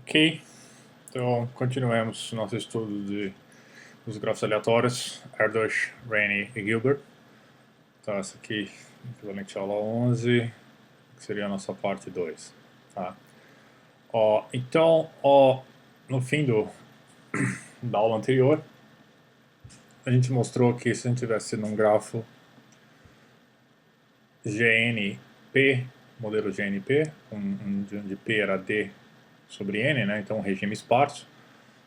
Ok, então continuemos nosso estudo dos grafos aleatórios, Erdős, Renyi e Gilbert. Então essa aqui, equivalente à aula 11, que seria a nossa parte 2. Tá? No fim da aula anterior, a gente mostrou que se a gente tivesse num grafo GNP, modelo GNP, onde P era D sobre N, né? Então um regime esparso,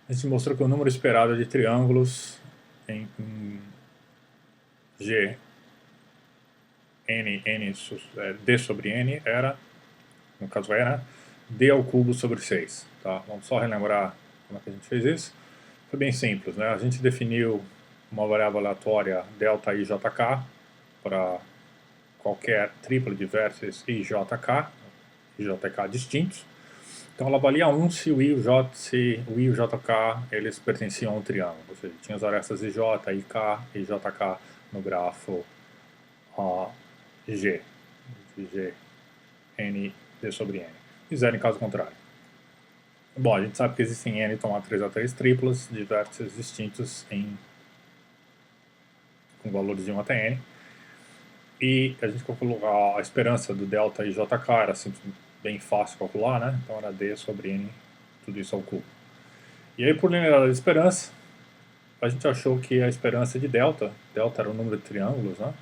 a gente mostrou que o número esperado de triângulos em G, D sobre N era, no caso né, D ao cubo sobre 6. Tá? Vamos só relembrar como é que a gente fez isso. Foi bem simples, né? A gente definiu uma variável aleatória delta IJK para qualquer triplo de vértices IJK distintos. Então ela valia 1 se o I e o JK eles pertenciam a um triângulo, ou seja, tinha as arestas IJ, IK e JK no grafo G, de G, N, D sobre N, e zero em caso contrário. Bom, a gente sabe que existem N tomar 3 triplas de vértices distintos com valores de 1 até N, e a gente calculou a esperança do delta IJK, era assim, bem fácil calcular, né? Então era D sobre N, tudo isso ao cubo. E aí, por linearidade de esperança, a gente achou que a esperança de delta era o número de triângulos, né,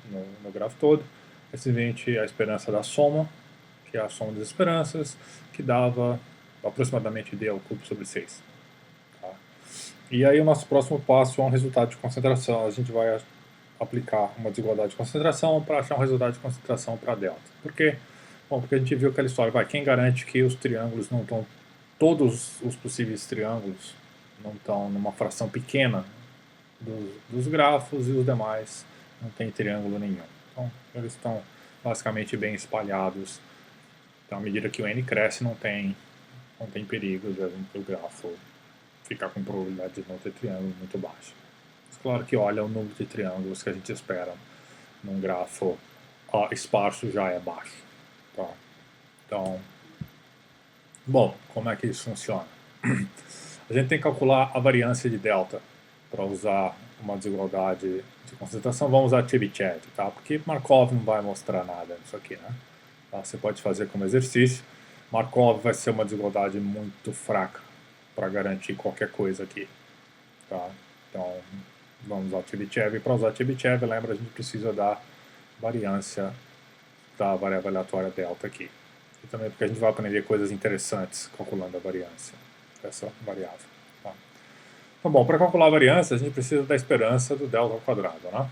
no grafo todo, é simplesmente a esperança da soma, que é a soma das esperanças, que dava aproximadamente D ao cubo sobre 6. Tá? E aí o nosso próximo passo é um resultado de concentração. A gente vai aplicar uma desigualdade de concentração para achar um resultado de concentração para delta. Por quê? Bom, porque a gente viu aquela história, quem garante que os triângulos não estão, todos os possíveis triângulos não estão numa fração pequena dos grafos, e os demais não tem triângulo nenhum. Então, eles estão basicamente bem espalhados. Então, à medida que o n cresce, não tem perigo de o grafo ficar com probabilidade de não ter triângulo muito baixa. Mas, claro que, olha, o número de triângulos que a gente espera num grafo esparso já é baixo. Tá? Então, bom, como é que isso funciona? A gente tem que calcular a variância de delta para usar uma desigualdade de concentração. Vamos usar Chebyshev, tá? Porque Markov não vai mostrar nada nisso aqui, né? Tá? Você pode fazer como exercício. Markov vai ser uma desigualdade muito fraca para garantir qualquer coisa aqui, tá? Então, vamos usar Chebyshev. Para usar Chebyshev, lembra, a gente precisa da variância da variável aleatória delta aqui. E também porque a gente vai aprender coisas interessantes calculando a variância dessa variável. Tá? Então, bom, para calcular a variância, a gente precisa da esperança do delta ao quadrado, né?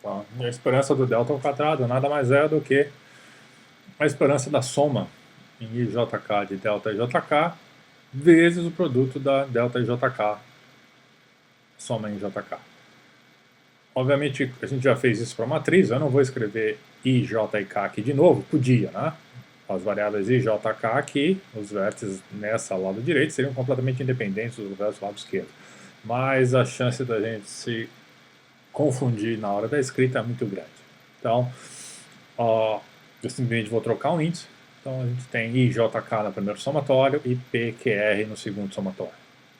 Tá? E a esperança do delta ao quadrado nada mais é do que a esperança da soma em IJK de delta IJK vezes o produto da delta IJK soma em JK. Obviamente, a gente já fez isso para a matriz, eu não vou escrever I, J e K aqui de novo, podia, né? As variáveis I, J, K aqui, os vértices nessa lado direito seriam completamente independentes dos vértices do lado esquerdo. Mas a chance da gente se confundir na hora da escrita é muito grande. Então, eu simplesmente vou trocar o índice. Então, a gente tem I, J, K no primeiro somatório e P, Q, R no segundo somatório.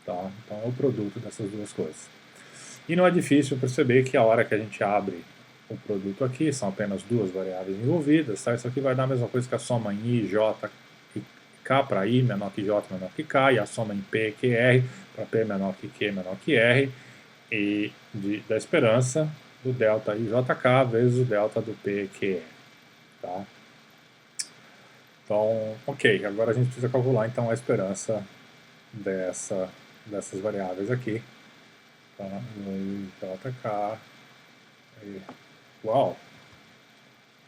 Tá? Então, é o produto dessas duas coisas. E não é difícil perceber que a hora que a gente abre o produto aqui, são apenas duas variáveis envolvidas, tá? Isso aqui vai dar a mesma coisa que a soma em I, J e K para I menor que J menor que K, e a soma em P, Q, R para P menor que Q menor que R, e da esperança do delta IJK vezes o delta do P, Q, R. Tá? Então, ok, agora a gente precisa calcular então a esperança dessas variáveis aqui. Tá? JK. Uau!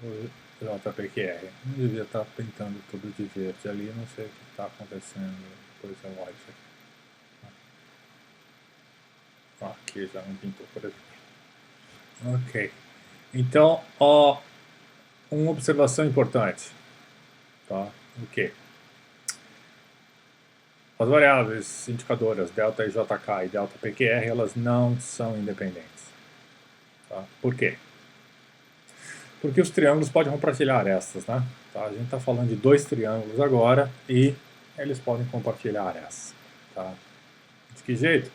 O JPQR. Não devia estar pintando tudo de verde ali, não sei o que está acontecendo. Depois é white aqui. Aqui já não pintou, por exemplo. Ok. Então, uma observação importante. Tá? O que? As variáveis indicadoras delta IJK e delta PQR, elas não são independentes. Tá? Por quê? Porque os triângulos podem compartilhar arestas, né? Tá? A gente está falando de dois triângulos agora e eles podem compartilhar arestas. Tá? De que jeito?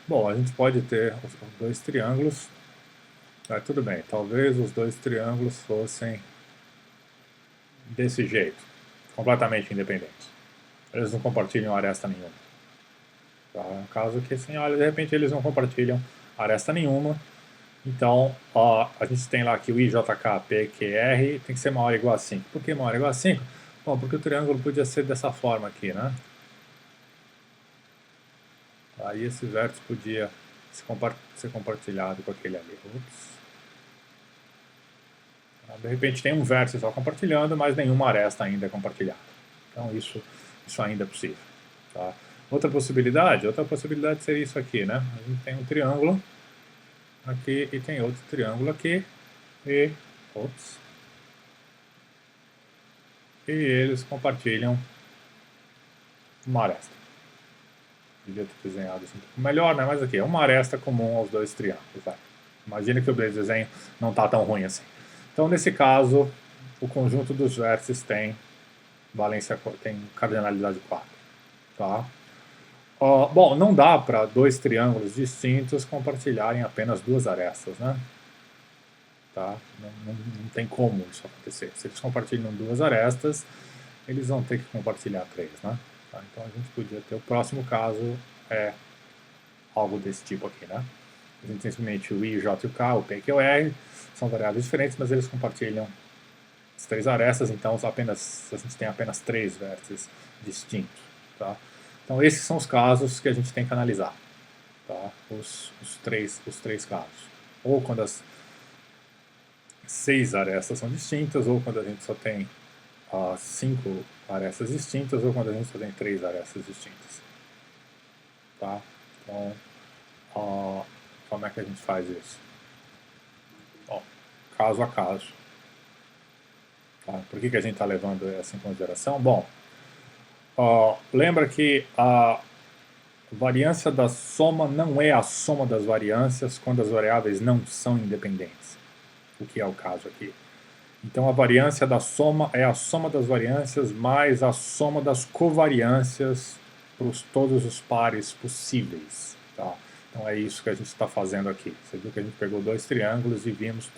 Bom, a gente pode ter os dois triângulos. Tá, tudo bem, talvez os dois triângulos fossem desse jeito, completamente independentes. Eles não compartilham aresta nenhuma. Tá? No caso que assim, olha, de repente eles não compartilham aresta nenhuma. Então, ó, a gente tem lá que o IJKPQR tem que ser maior ou igual a 5. Por que maior ou igual a 5? Bom, porque o triângulo podia ser dessa forma aqui, né? Aí esse vértice podia ser compartilhado com aquele ali. Ups. De repente tem um vértice só compartilhando, mas nenhuma aresta ainda é compartilhada. Então isso ainda é possível. Tá? Outra possibilidade seria isso aqui, né? A gente tem um triângulo aqui e tem outro triângulo aqui e eles compartilham uma aresta. Devia ter desenhado assim um pouco melhor, né? Mas aqui é uma aresta comum aos dois triângulos. Vai. Imagina que o desenho não está tão ruim assim. Então, nesse caso, o conjunto dos vértices tem cardinalidade 4. Tá? Bom, não dá para dois triângulos distintos compartilharem apenas duas arestas, né? Tá? Não tem como isso acontecer. Se eles compartilham duas arestas, eles vão ter que compartilhar três, né? Tá? Então a gente podia ter o próximo caso algo desse tipo aqui, né? A gente tem simplesmente o I, o J e o K, o P e o R, são variáveis diferentes, mas eles compartilham as três arestas, então a gente tem apenas três vértices distintos. Tá? Então esses são os casos que a gente tem que analisar. Tá? Os três casos. Ou quando as 6 arestas são distintas, ou quando a gente só tem 5 arestas distintas, ou quando a gente só tem 3 arestas distintas. Tá? Então, como é que a gente faz isso? Bom, caso a caso. Tá? Por que a gente está levando essa em consideração? Bom, lembra que a variância da soma não é a soma das variâncias quando as variáveis não são independentes, o que é o caso aqui. Então a variância da soma é a soma das variâncias mais a soma das covariâncias para todos os pares possíveis. Tá? Então é isso que a gente está fazendo aqui. Você viu que a gente pegou dois triângulos e vimos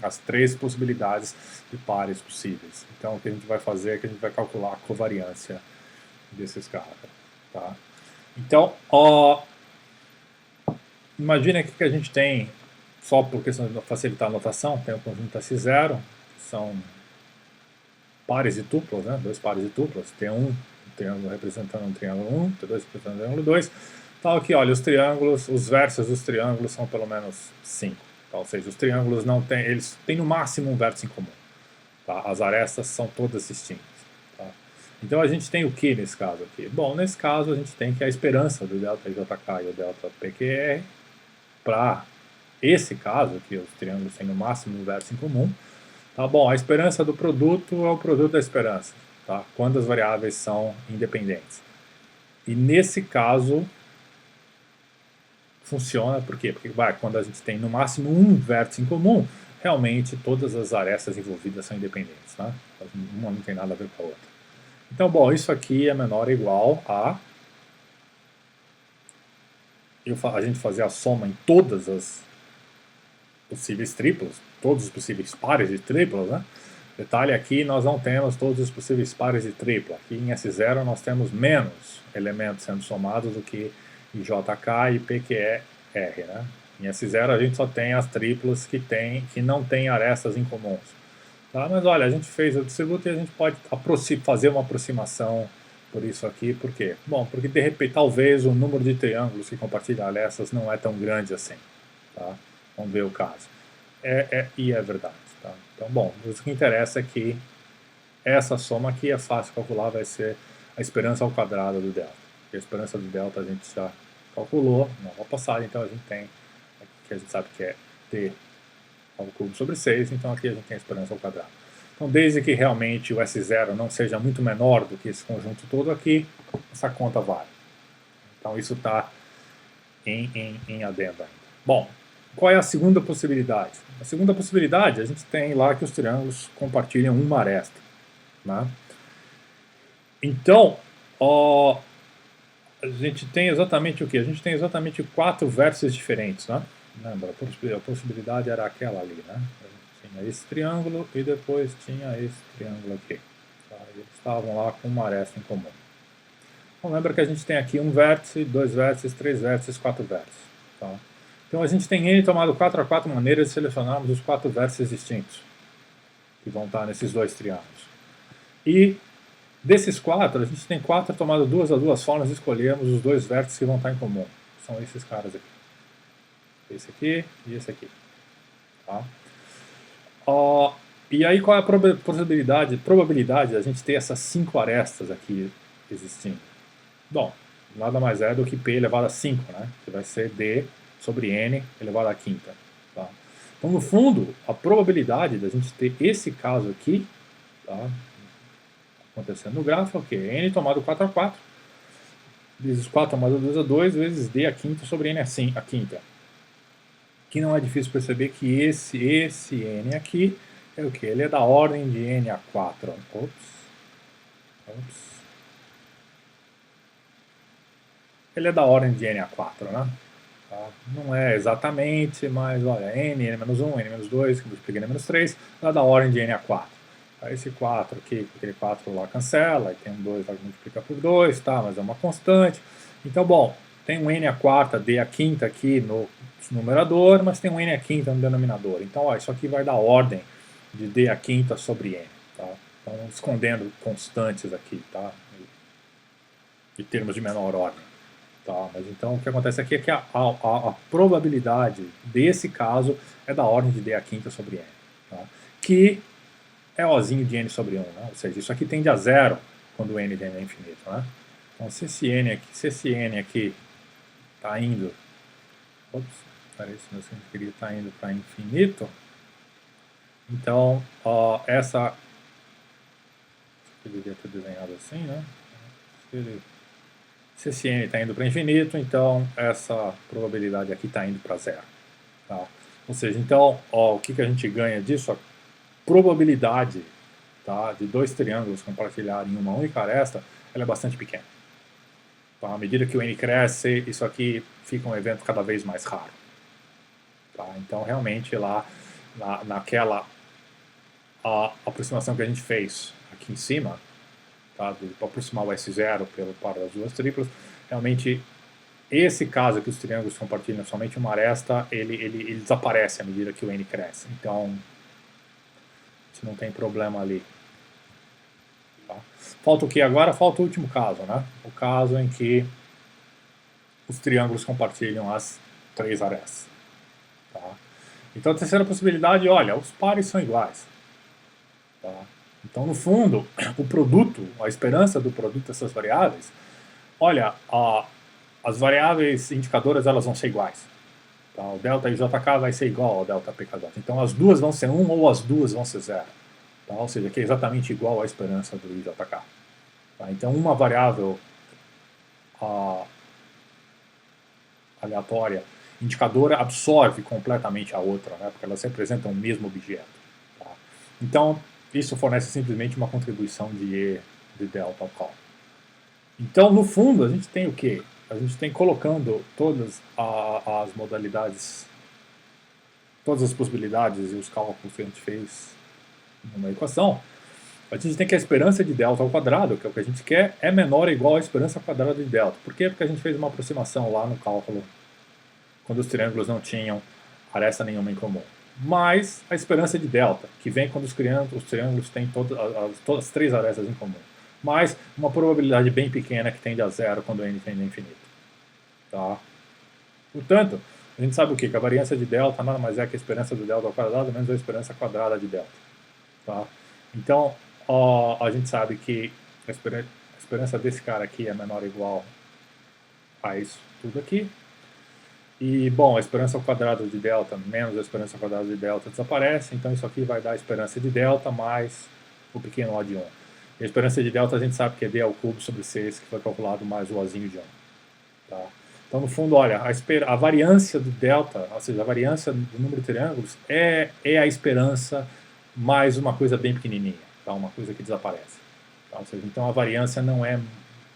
as três possibilidades de pares possíveis. Então o que a gente vai fazer é que a gente vai calcular a covariância desses caras. Tá? Então, imagina aqui que a gente tem, só por questão de facilitar a notação, tem o conjunto S0, são pares de tuplas, né? Dois pares de tuplas, tem um triângulo representando um triângulo 1, tem dois representando um triângulo 2. Então aqui, olha, os vértices dos triângulos são pelo menos 5. Tá? Ou seja, os triângulos não têm, eles têm no máximo um vértice em comum. Tá? As arestas são todas distintas. Tá? Então a gente tem o que nesse caso aqui? Bom, nesse caso a gente tem que a esperança do delta JK e o delta PQR para esse caso, que os triângulos têm no máximo um vértice em comum. Tá bom, a esperança do produto é o produto da esperança, tá? Quando as variáveis são independentes. E nesse caso, funciona, por quê? Porque quando a gente tem no máximo um vértice em comum, realmente todas as arestas envolvidas são independentes, né? Uma não tem nada a ver com a outra. Então, bom, isso aqui é menor ou igual a a gente fazer a soma em todas as possíveis triplas, todos os possíveis pares de triplas, né? Detalhe aqui, nós não temos todos os possíveis pares de tripla. Aqui em S0 nós temos menos elementos sendo somados do que em JK e PQR, né? Em S0 a gente só tem as triplas que não têm arestas incomuns. Tá? Mas olha, a gente fez o distributo e a gente pode fazer uma aproximação por isso aqui. Por quê? Bom, porque de repente talvez o número de triângulos que compartilham arestas não é tão grande assim. Tá? Vamos ver o caso. E é verdade. Tá? Então, bom, o que interessa é que essa soma aqui é fácil de calcular, vai ser a esperança ao quadrado do delta. E a esperança do delta a gente já calculou na aula passada, então a gente tem, que a gente sabe que é t ao cubo sobre 6, então aqui a gente tem a esperança ao quadrado. Então, desde que realmente o S0 não seja muito menor do que esse conjunto todo aqui, essa conta vale. Então, isso está em adendo ainda. Bom, qual é a segunda possibilidade? A segunda possibilidade, a gente tem lá que os triângulos compartilham uma aresta. Né? Então, Ó, a gente tem exatamente o que? A gente tem exatamente 4 vértices diferentes, né? Lembra, a possibilidade era aquela ali, né? A gente tinha esse triângulo e depois tinha esse triângulo aqui. Tá? Eles estavam lá com uma aresta em comum. Então lembra que a gente tem aqui um vértice, 2 vértices, 3 vértices, 4 vértices. Tá? Então a gente tem N tomado 4 a 4 maneiras de selecionarmos os 4 vértices distintos, que vão estar nesses dois triângulos. E desses 4, a gente tem 4 tomado 2 a 2 formas de escolhermos os 2 vértices que vão estar em comum. São esses caras aqui. Esse aqui e esse aqui. Tá? E aí qual é a probabilidade de a gente ter essas 5 arestas aqui existindo? Bom, nada mais é do que P elevado a 5, né? Que vai ser D sobre N elevado a quinta. Tá? Então, no fundo, a probabilidade da gente ter esse caso aqui, tá, acontecendo no gráfico, é o quê? N tomado 4 a 4, vezes 4 tomado 2 a 2, vezes D a quinta sobre N a quinta. Aqui não é difícil perceber que esse N aqui é o que? Ele é da ordem de N a 4. Ops. Ele é da ordem de N a 4, né? Tá? Não é exatamente, mas olha, N, N-1, N-2, que multiplica N-3, é da ordem de N a 4. Aí esse 4 aqui, aquele 4 lá cancela, aí tem um 2 lá que multiplica por 2, tá? Mas é uma constante. Então, bom, tem um N a quarta, D a quinta aqui no numerador, mas tem um N a quinta no denominador. Então, ó, isso aqui vai dar ordem de D a quinta sobre N, tá? Então, escondendo constantes aqui, tá? De termos de menor ordem. Tá, mas então o que acontece aqui é que a probabilidade desse caso é da ordem de D a quinta sobre N, tá? Que é Ozinho de N sobre 1, né? Ou seja, isso aqui tende a zero quando o N tende a infinito, né? Então se esse N aqui está indo, parece que meu queria estar indo para infinito, então essa, eu deveria ter desenhado assim, né? Se esse N está indo para infinito, então essa probabilidade aqui está indo para zero. Tá? Ou seja, então, o que a gente ganha disso? A probabilidade, tá, de dois triângulos compartilharem uma única aresta, ela é bastante pequena. Tá? À medida que o N cresce, isso aqui fica um evento cada vez mais raro. Tá? Então, realmente, lá naquela aproximação que a gente fez aqui em cima, tá, para aproximar o S0 pelo par das duas triplas, realmente esse caso que os triângulos compartilham somente uma aresta, ele desaparece à medida que o N cresce. Então, se não tem problema ali. Tá? Falta o que agora? Falta o último caso, né? O caso em que os triângulos compartilham as 3 arestas. Tá? Então, a terceira possibilidade, olha, os pares são iguais. Tá? Então, no fundo, o produto, a esperança do produto dessas variáveis, olha, as variáveis indicadoras elas vão ser iguais. Tá? O delta IJK vai ser igual ao delta PKJ. Então, as duas vão ser 1 ou as duas vão ser 0. Tá? Ou seja, que é exatamente igual à esperança do IJK. Tá? Então, uma variável aleatória indicadora absorve completamente a outra, né? Porque elas representam o mesmo objeto. Tá? Então, isso fornece simplesmente uma contribuição de E de delta ao cálculo. Então, no fundo, a gente tem o quê? A gente tem colocando todas as modalidades, todas as possibilidades e os cálculos que a gente fez numa equação. A gente tem que a esperança de delta ao quadrado, que é o que a gente quer, é menor ou igual à esperança quadrada de delta. Por quê? Porque a gente fez uma aproximação lá no cálculo, quando os triângulos não tinham aresta nenhuma em comum. Mais a esperança de delta, que vem quando os triângulos têm todas as 3 arestas em comum. Mais uma probabilidade bem pequena que tende a zero quando o N tende a infinito. Tá? Portanto, a gente sabe o quê? Que a variância de delta nada mais é que a esperança do delta ao quadrado menos a esperança quadrada de delta. Tá? Então, a gente sabe que a esperança desse cara aqui é menor ou igual a isso tudo aqui. E, bom, a esperança ao quadrado de delta menos a esperança ao quadrado de delta desaparece, então isso aqui vai dar a esperança de delta mais o pequeno O de 1. E a esperança de delta a gente sabe que é D ao cubo sobre 6, que foi calculado mais o Ozinho de 1. Tá? Então, no fundo, olha, a variância do delta, ou seja, a variância do número de triângulos é a esperança mais uma coisa bem pequenininha, tá? Uma coisa que desaparece. Tá? Ou seja, então a variância não é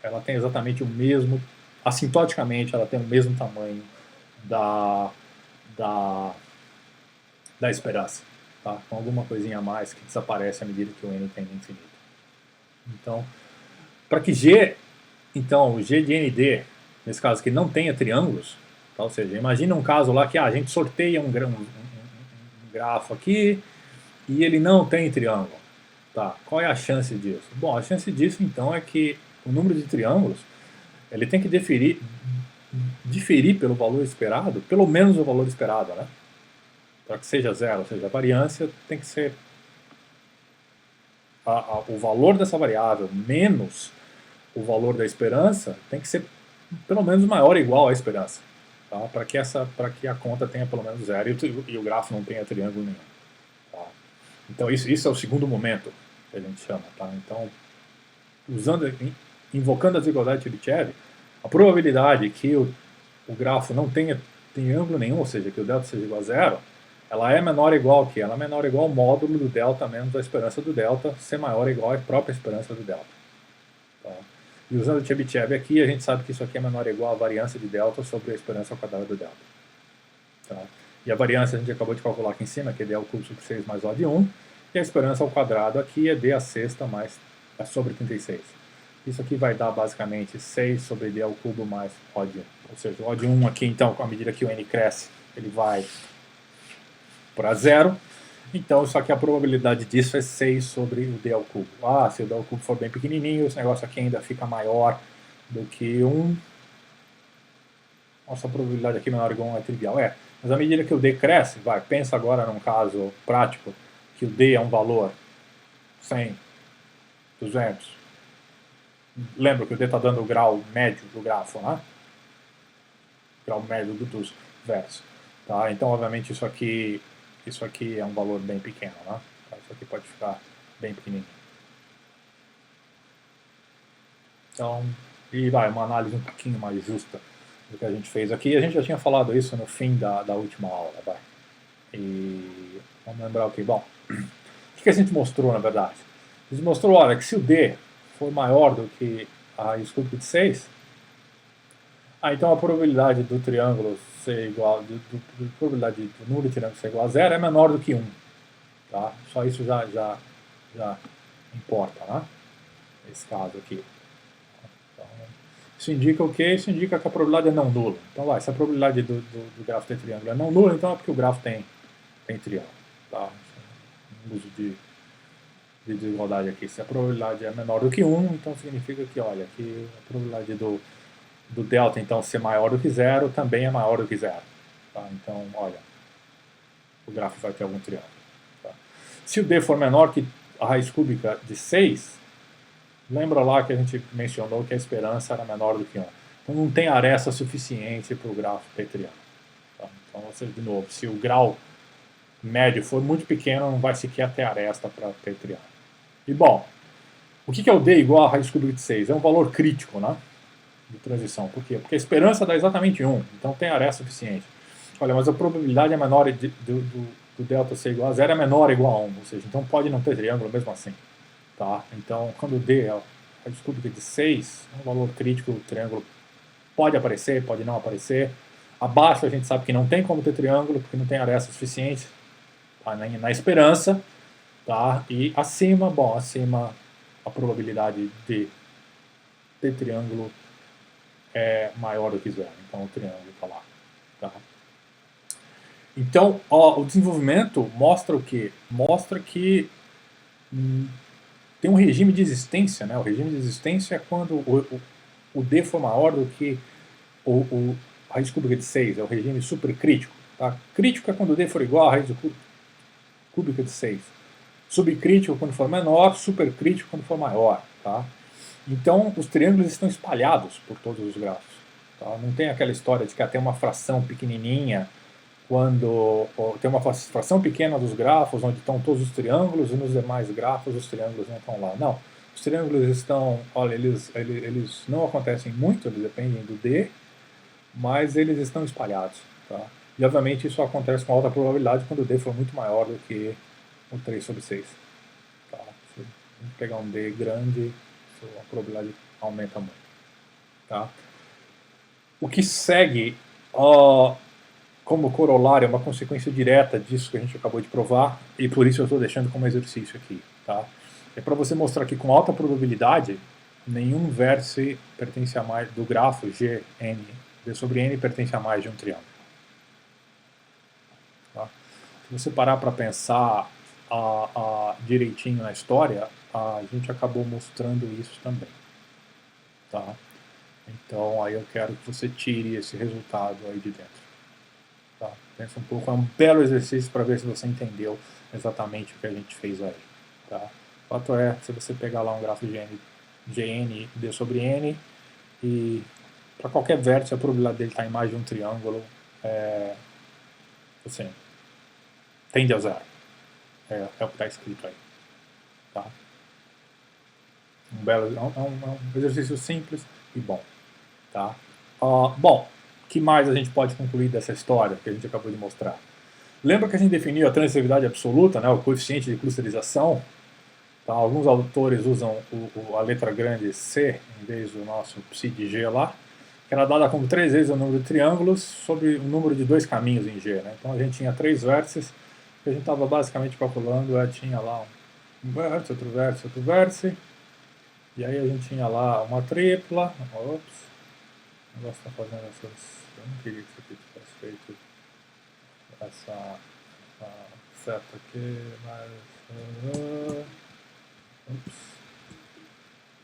ela tem exatamente o mesmo, assintoticamente, ela tem o mesmo tamanho da, da, da esperança, tá? Com alguma coisinha a mais que desaparece à medida que o n tende a infinito. Então, para que G, então, o G de ND, nesse caso aqui, não tenha triângulos, tá? Ou seja, imagina um caso lá que a gente sorteia um grafo aqui e ele não tem triângulo. Tá, qual é a chance disso? Bom, a chance disso, então, é que o número de triângulos ele tem que diferir pelo valor esperado, pelo menos o valor esperado, né? Para que seja zero, ou seja, a variância tem que ser o valor dessa variável menos o valor da esperança tem que ser pelo menos maior ou igual à esperança, tá? Para que a conta tenha pelo menos zero e o grafo não tenha triângulo nenhum. Tá? Então isso é o segundo momento que a gente chama, tá? Então, invocando a desigualdade de Chebyshev, a probabilidade que o grafo não tenha triângulo nenhum, ou seja, que o delta seja igual a zero, ela é menor ou igual ao quê? Ela é menor ou igual ao módulo do delta menos a esperança do delta, ser maior ou igual à própria esperança do delta. Tá? E usando o Chebyshev aqui, a gente sabe que isso aqui é menor ou igual à variância de delta sobre a esperança ao quadrado do delta. Tá? E a variância a gente acabou de calcular aqui em cima, que é d ao cubo sobre 6 mais O de 1, e a esperança ao quadrado aqui é d a sexta mais sobre 36. Isso aqui vai dar basicamente 6 sobre d ao cubo mais O de 1. Ou seja, o O de 1 aqui, então, à medida que o n cresce, ele vai para zero. Então, só que a probabilidade disso é 6 sobre o d ao cubo. Ah, se o d ao cubo for bem pequenininho, esse negócio aqui ainda fica maior do que 1. Nossa, a probabilidade aqui menor ou igual a 1 é trivial. Mas à medida que o d cresce, pensa agora num caso prático, que o d é um valor 100, 200. Lembra que o d está dando o grau médio do grafo, né? Grau médio dos versos. Tá? Então, obviamente, isso aqui é um valor bem pequeno, né? Isso aqui pode ficar bem pequenininho. Então, uma análise um pouquinho mais justa do que a gente fez aqui. A gente já tinha falado isso no fim da última aula, E vamos lembrar o que? Bom, o que a gente mostrou, na verdade? A gente mostrou, olha, que se o D for maior do que a raiz cúbica de 6, então a probabilidade do triângulo ser igual, a probabilidade do número de triângulo ser igual a zero é menor do que 1. Tá? Só isso já importa, né? Esse caso aqui. Então, isso indica o quê? Isso indica que a probabilidade é não nula. Então, se a probabilidade do grafo ter triângulo é não nula, então é porque o grafo tem triângulo. Tá? Um uso de desigualdade aqui. Se a probabilidade é menor do que 1, então significa que, olha, que a probabilidade do delta, então, ser maior do que zero também é maior do que zero. Tá? Então, olha, o grafo vai ter algum triângulo. Tá? Se o D for menor que a raiz cúbica de 6, lembra lá que a gente mencionou que a esperança era menor do que 1. Então não tem aresta suficiente para o grafo ter triângulo. Tá? Então, de novo, se o grau médio for muito pequeno, não vai sequer ter aresta para ter triângulo. E bom, o que é o D igual a raiz cúbica de 6? É um valor crítico, né? De transição. Por quê? Porque a esperança dá exatamente 1, então tem aresta suficiente. Olha, mas a probabilidade é menor do delta ser igual a 0 é menor ou igual a 1, ou seja, então pode não ter triângulo mesmo assim. Tá? Então, quando o D é a raiz cúbica de 6, é um valor crítico, o triângulo pode aparecer, pode não aparecer. Abaixo a gente sabe que não tem como ter triângulo, porque não tem aresta suficiente, tá? Na esperança. Tá? E acima a probabilidade de ter triângulo é maior do que zero. Então o triângulo está lá. Tá? Então, o desenvolvimento mostra o quê? Mostra que tem um regime de existência. Né? O regime de existência é quando o D for maior do que a raiz cúbica de 6. É o regime supercrítico. Tá? Crítico é quando o D for igual à raiz cúbica de 6. Subcrítico quando for menor, supercrítico quando for maior. Tá? Então, os triângulos estão espalhados por todos os grafos. Tá? Não tem aquela história de que tem uma fração pequenininha, tem uma fração pequena dos grafos onde estão todos os triângulos e nos demais grafos os triângulos não estão lá. Não. Os triângulos estão, olha, eles não acontecem muito, eles dependem do D, mas eles estão espalhados. Tá? E, obviamente, isso acontece com alta probabilidade quando o D for muito maior do que o 3 sobre 6. Tá? Se pegar um D grande, a probabilidade aumenta muito. Tá? O que segue como corolário é uma consequência direta disso que a gente acabou de provar, e por isso eu estou deixando como exercício aqui. Tá? É para você mostrar que com alta probabilidade nenhum vértice pertence a mais do grafo G, N, D sobre N pertence a mais de um triângulo. Tá? Se você parar para pensar direitinho na história, a gente acabou mostrando isso também. Tá? Então aí eu quero que você tire esse resultado aí de dentro. Tá? Pensa um pouco, é um belo exercício para ver se você entendeu exatamente o que a gente fez aí. Tá? O fato é, se você pegar lá um grafo GN D sobre N, e para qualquer vértice a probabilidade dele estar em mais de um triângulo assim, tende a zero. É o que está escrito aí. Tá? É um exercício simples e bom. Tá? Bom, o que mais a gente pode concluir dessa história que a gente acabou de mostrar? Lembra que a gente definiu a transitividade absoluta, né, o coeficiente de clusterização? Tá? Alguns autores usam a letra grande C em vez do nosso psi de G lá, que era dada como 3 vezes o número de triângulos sobre o número de 2 caminhos em G. Né? Então a gente tinha 3 vértices, que a gente estava basicamente calculando, tinha lá um vértice, outro vértice, outro vértice, e aí a gente tinha lá uma tripla. Ops, o negócio está fazendo essas. Eu não queria que isso aqui tivesse feito essa seta aqui, mas.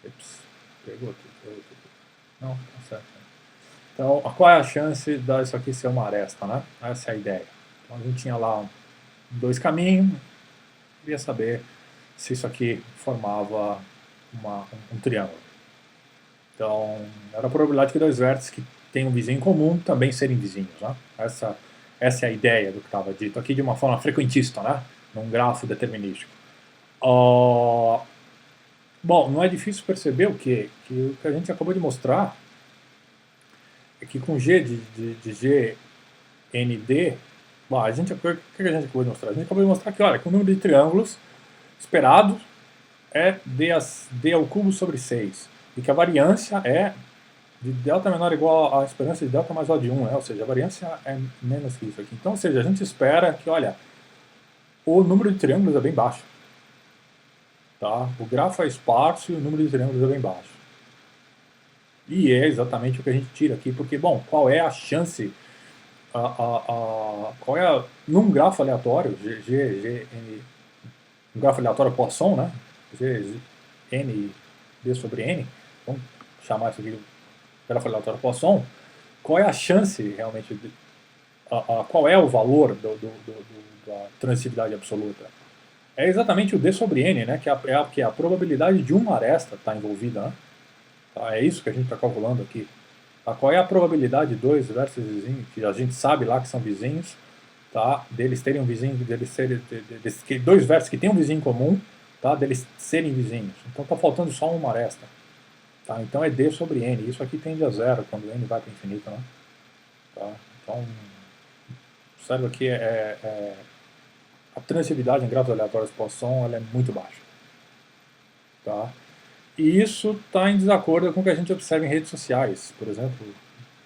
Ups, pegou tudo. Não, tá certo. Então, qual é a chance disso aqui ser uma aresta, né? Essa é a ideia. Então a gente tinha lá 2 caminhos, queria saber se isso aqui formava um triângulo. Então, era a probabilidade que 2 vértices que têm um vizinho em comum também serem vizinhos. Né? Essa é a ideia do que estava dito aqui de uma forma frequentista, né? Num grafo determinístico. Bom, não é difícil perceber o quê? Que o que a gente acabou de mostrar é que com G de G, N, D, bom, o que a gente acabou de mostrar? A gente acabou de mostrar que, olha, que o número de triângulos esperado é D ao cubo sobre 6, e que a variância é de delta menor ou igual à esperança de delta mais O de 1, né? Ou seja, a variância é menos que isso aqui. Então, ou seja, a gente espera que, olha, o número de triângulos é bem baixo. Tá? O grafo é esparso e o número de triângulos é bem baixo. E é exatamente o que a gente tira aqui, porque, bom, qual é a chance, qual é num grafo aleatório, N, um grafo aleatório Poisson, né? N, D sobre N, vamos chamar isso aqui de grafo aleatório Poisson, qual é a chance realmente, qual é o valor da transitividade absoluta? É exatamente o D sobre N, né? Que é a probabilidade de uma aresta estar envolvida, né? Tá? É isso que a gente está calculando aqui. Tá? Qual é a probabilidade de 2 vértices vizinhos, que a gente sabe lá que são vizinhos, tá? Deles terem um vizinho, dois vértices que têm um vizinho em comum, tá? Deles serem vizinhos. Então está faltando só uma aresta. Tá? Então é D sobre N. Isso aqui tende a zero quando N vai para o infinito. Né? Tá? Então, sabe aqui a transitividade em grafos aleatórios Poisson ela é muito baixa. Tá? E isso está em desacordo com o que a gente observa em redes sociais, por exemplo,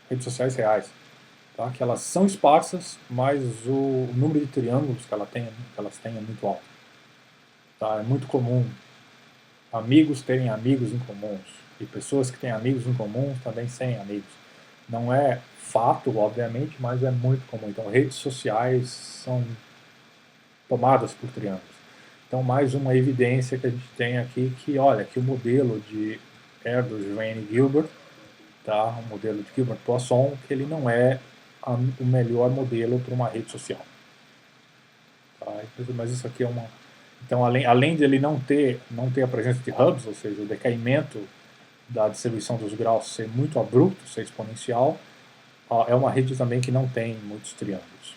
redes sociais reais. Tá? Que elas são esparsas, mas o número de triângulos que elas têm é muito alto. Tá? É muito comum amigos terem amigos em comuns, e pessoas que têm amigos em comuns também sem amigos. Não é fato, obviamente, mas é muito comum. Então, redes sociais são tomadas por triângulos. Então, mais uma evidência que a gente tem aqui que, olha, que o modelo de Erdős, Rane e Gilbert, tá? O modelo de Gilbert-Poisson, que ele não é o melhor modelo para uma rede social. Tá? Mas isso aqui é uma... Então, além de ele não ter a presença de hubs, ou seja, o decaimento da distribuição dos graus ser muito abrupto, ser exponencial, é uma rede também que não tem muitos triângulos.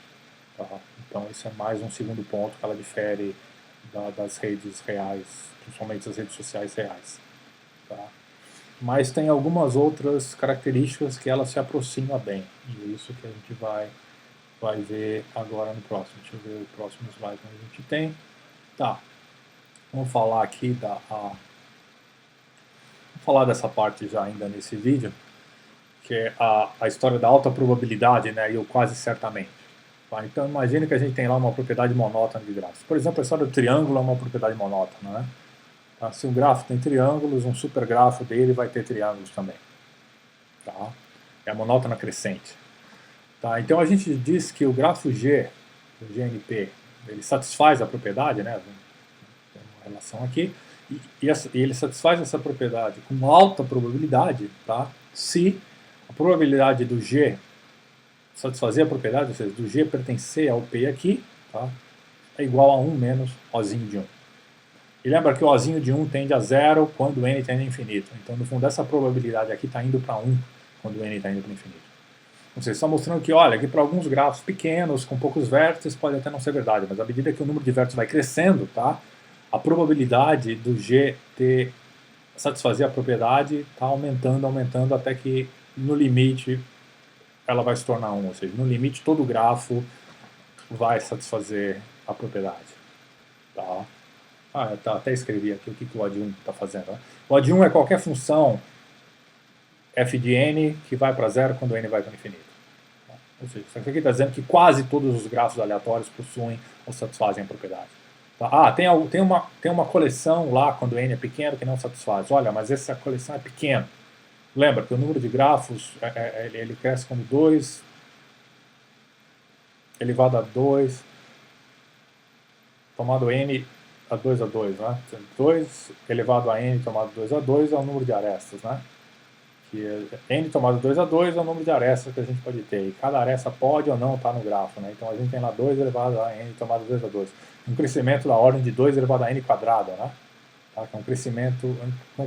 Tá? Então, esse é mais um segundo ponto que ela difere das redes reais, principalmente das redes sociais reais. Tá? Mas tem algumas outras características que ela se aproxima bem, e é isso que a gente vai ver agora no próximo. Deixa eu ver o próximo slide que a gente tem. Tá, vamos falar aqui vamos falar dessa parte já ainda nesse vídeo. que é a história da alta probabilidade, né, e o quase certamente. Tá? Então imagine que a gente tem lá uma propriedade monótona de grafos. Por exemplo, a história do triângulo é uma propriedade monótona, né? Tá? Se um grafo tem triângulos, um supergrafo dele vai ter triângulos também. Tá? É a monótona crescente. Tá? Então a gente diz que o grafo G, o GNP, ele satisfaz a propriedade, né? Tem uma relação aqui, e ele satisfaz essa propriedade com alta probabilidade, tá? Se a probabilidade do G satisfazer a propriedade, ou seja, do G pertencer ao P aqui, tá? É igual a 1 menos Ozinho de 1. E lembra que o Ozinho de 1 tende a 0 quando n tende a infinito. Então, no fundo, essa probabilidade aqui está indo para 1 quando n está indo para infinito. Ou seja, só mostrando que, olha, que para alguns grafos pequenos, com poucos vértices, pode até não ser verdade, mas à medida que o número de vértices vai crescendo, tá? A probabilidade do G satisfazer a propriedade está aumentando, aumentando, até que no limite ela vai se tornar 1. Ou seja, no limite todo grafo vai satisfazer a propriedade. Tá? Até escrevi aqui o que o OD1 está fazendo. Né? O OD1 é qualquer função f de n que vai para 0 quando n vai para o infinito. Tá? Ou seja, isso aqui está dizendo que quase todos os grafos aleatórios possuem ou satisfazem a propriedade. Tá? Tem uma coleção lá quando n é pequeno que não satisfaz. Olha, mas essa coleção é pequena. Lembra que o número de grafos ele cresce quando 2 elevado a 2 tomado n a 2 a 2, né? 2 elevado a n tomado 2 a 2 é o número de arestas, né? Que n tomado 2 a 2 é o número de arestas que a gente pode ter. E cada aresta pode ou não estar no grafo, né? Então a gente tem lá 2 elevado a n tomado 2 a 2. Um crescimento da ordem de 2 elevado a n quadrada, né? Tá? Que é um crescimento...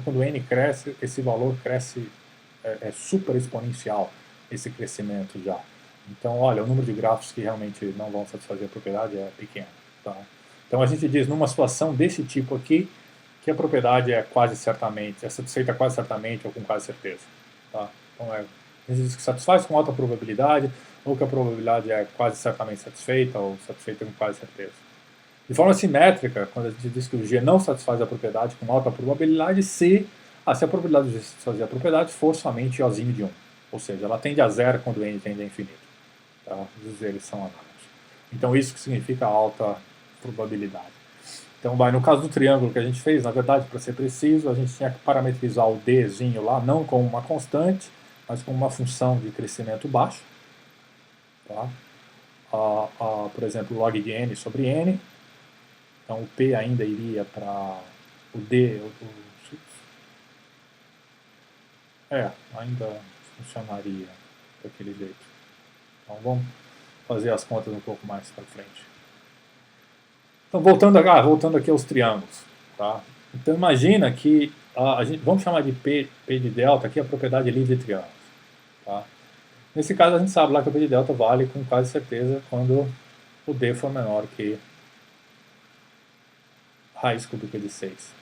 Quando n cresce, esse valor cresce... É super exponencial, esse crescimento já. Então, olha, o número de grafos que realmente não vão satisfazer a propriedade é pequeno. Tá? Então, a gente diz, numa situação desse tipo aqui, que a propriedade é quase certamente, é satisfeita quase certamente ou com quase certeza. Tá? Então, a gente diz que satisfaz com alta probabilidade, ou que a probabilidade é quase certamente satisfeita, ou satisfeita com quase certeza. De forma simétrica, quando a gente diz que o G não satisfaz a propriedade com alta probabilidade, se a probabilidade de satisfazer a propriedade for somente Ozinho de 1. Ou seja, ela tende a 0 quando n tende a infinito. Tá? Eles são análogos. Então isso que significa alta probabilidade. Então, no caso do triângulo que a gente fez, na verdade, para ser preciso, a gente tinha que parametrizar o dzinho lá, não como uma constante, mas como uma função de crescimento baixo. Tá? Por exemplo, log de n sobre n. Então o P ainda iria para o D, ainda funcionaria daquele jeito. Então vamos fazer as contas um pouco mais para frente. Então voltando aqui aos triângulos. Tá? Então imagina que, vamos chamar de P de delta aqui a propriedade livre de triângulos. Tá? Nesse caso a gente sabe lá que o P de delta vale com quase certeza quando o D for menor que raiz cúbica de 6.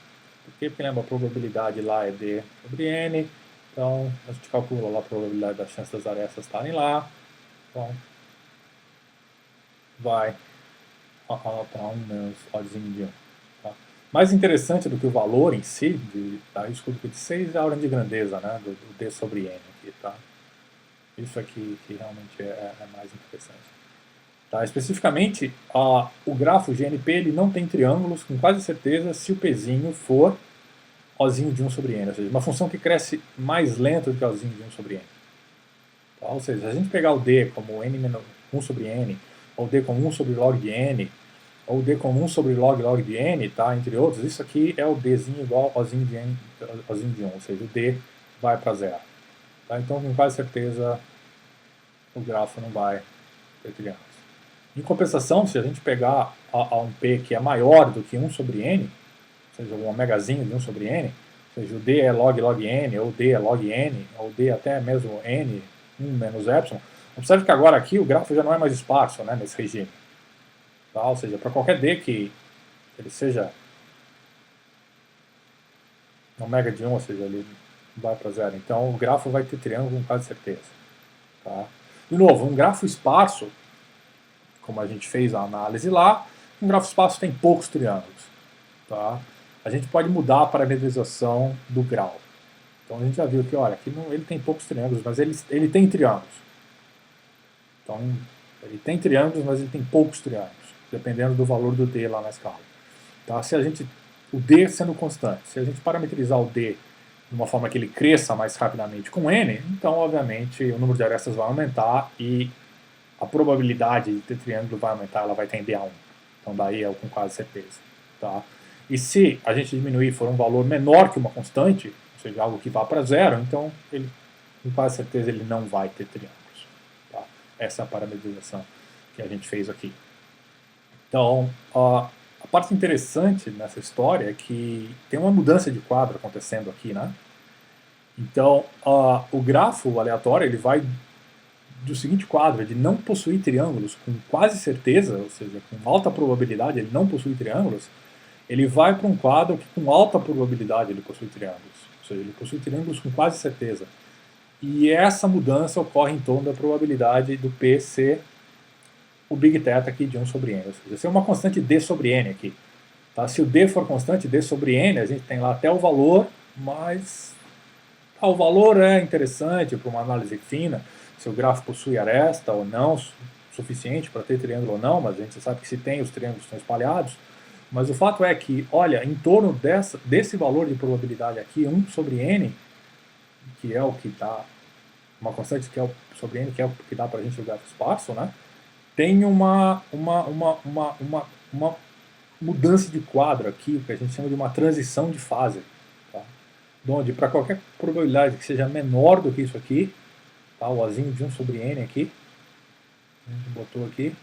Por quê? Porque lembra, a probabilidade lá é D sobre N, então a gente calcula lá a probabilidade das chances das arestas estarem lá, então vai para 1 menos Ozinho de 1. Tá? Mais interessante do que o valor em si, da raiz cúbica de 6, é a ordem de grandeza, né, do D sobre N. Aqui, tá? Isso aqui que realmente é mais interessante. Tá? Especificamente, o grafo GNP ele não tem triângulos, com quase certeza, se o Pzinho for Ozinho de 1 sobre n, ou seja, uma função que cresce mais lento do que Ozinho de 1 sobre n. Tá? Ou seja, se a gente pegar o D como n menos 1 sobre n, ou D como 1 sobre log de n, ou D como 1 sobre log de n, tá? Entre outros, isso aqui é o Dzinho igual a Ozinho de 1, ou seja, o D vai para 0. Tá? Então, com quase certeza, o grafo não vai ter triângulos. Em compensação, se a gente pegar um P que é maior do que 1 sobre n, ou seja, um omegazinho de 1 sobre n, ou seja, o D é log n, ou D é log n, ou D até mesmo n, 1 menos epsilon, observe que agora aqui o grafo já não é mais esparso, né, nesse regime. Tá? Ou seja, para qualquer D que ele seja omega de 1, ou seja, ele vai para 0. Então o grafo vai ter triângulo com quase certeza. Tá? De novo, um grafo esparso, como a gente fez a análise lá, um grafo esparso tem poucos triângulos. Tá? A gente pode mudar a parametrização do grau. Então a gente já viu que, olha, aqui não, ele tem poucos triângulos, mas ele tem triângulos. Então, ele tem triângulos, mas ele tem poucos triângulos, dependendo do valor do D lá na escala. Tá? Se a gente, o D sendo constante, se a gente parametrizar o D de uma forma que ele cresça mais rapidamente com N, então, obviamente, o número de arestas vai aumentar e a probabilidade de ter triângulo vai aumentar, ela vai tender a 1. Então, daí é com quase certeza. Tá? E se a gente diminuir for um valor menor que uma constante, ou seja, algo que vá para zero, então, ele, com quase certeza, ele não vai ter triângulos. Tá? Essa é a parametrização que a gente fez aqui. Então, a parte interessante nessa história é que tem uma mudança de quadro acontecendo aqui, né? Então, o grafo aleatório ele vai do seguinte quadro, de não possuir triângulos com quase certeza, ou seja, com alta probabilidade ele não possui triângulos, ele vai para um quadro que com alta probabilidade ele possui triângulos, ou seja, ele possui triângulos com quase certeza. E essa mudança ocorre em torno da probabilidade do P ser o Big Theta aqui de 1 sobre N, ou seja, ser uma constante D sobre N aqui. Tá? Se o D for constante D sobre N, a gente tem lá até o valor, mas o valor é interessante para uma análise fina, se o grafo possui aresta ou não, suficiente para ter triângulo ou não, mas a gente sabe que se tem, os triângulos estão espalhados. Mas o fato é que, olha, em torno desse valor de probabilidade aqui, 1 sobre N, que é o que dá, uma constante que é o sobre N, que é o que dá para a gente o grafo esparso, né? Tem uma mudança de quadro aqui, o que a gente chama de uma transição de fase. Tá? Onde, para qualquer probabilidade que seja menor do que isso aqui, tá? O Azinho de 1 sobre N aqui, a gente botou aqui,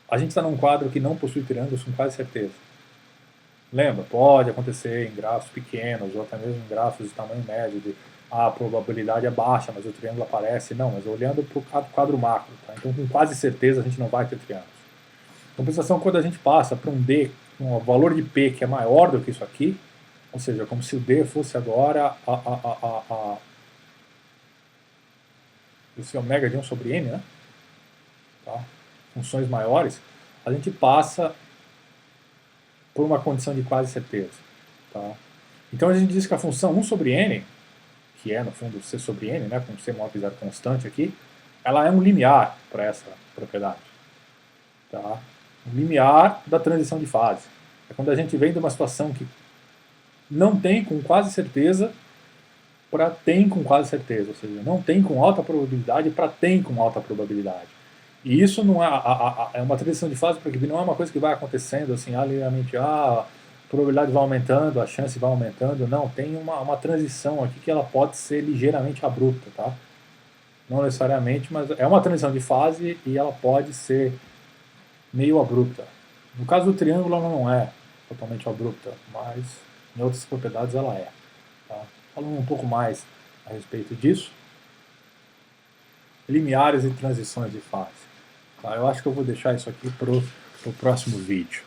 a gente está num quadro que não possui triângulos com quase certeza. Lembra? Pode acontecer em grafos pequenos, ou até mesmo em grafos de tamanho médio, de a probabilidade é baixa, mas o triângulo aparece. Não, mas olhando para o quadro macro. Tá? Então, com quase certeza, a gente não vai ter triângulos. Em compensação, quando a gente passa para um D, um valor de P que é maior do que isso aqui, ou seja, como se o D fosse agora esse ômega de 1 sobre N, né? Tá? Funções maiores, a gente passa por uma condição de quase certeza. Tá? Então a gente diz que a função 1 sobre N, que é no fundo C sobre N, né, com C maior que zero constante aqui, ela é um limiar para essa propriedade. Tá? Um limiar da transição de fase. É quando a gente vem de uma situação que não tem com quase certeza para tem com quase certeza, ou seja, não tem com alta probabilidade para tem com alta probabilidade. E isso não é uma transição de fase, porque não é uma coisa que vai acontecendo assim, linearmente, a probabilidade vai aumentando, a chance vai aumentando, não, tem uma transição aqui que ela pode ser ligeiramente abrupta, tá? Não necessariamente, mas é uma transição de fase e ela pode ser meio abrupta. No caso do triângulo ela não é totalmente abrupta, mas em outras propriedades ela é. Tá? Falando um pouco mais a respeito disso, limiares e transições de fase. Tá? Eu acho que eu vou deixar isso aqui para o próximo vídeo.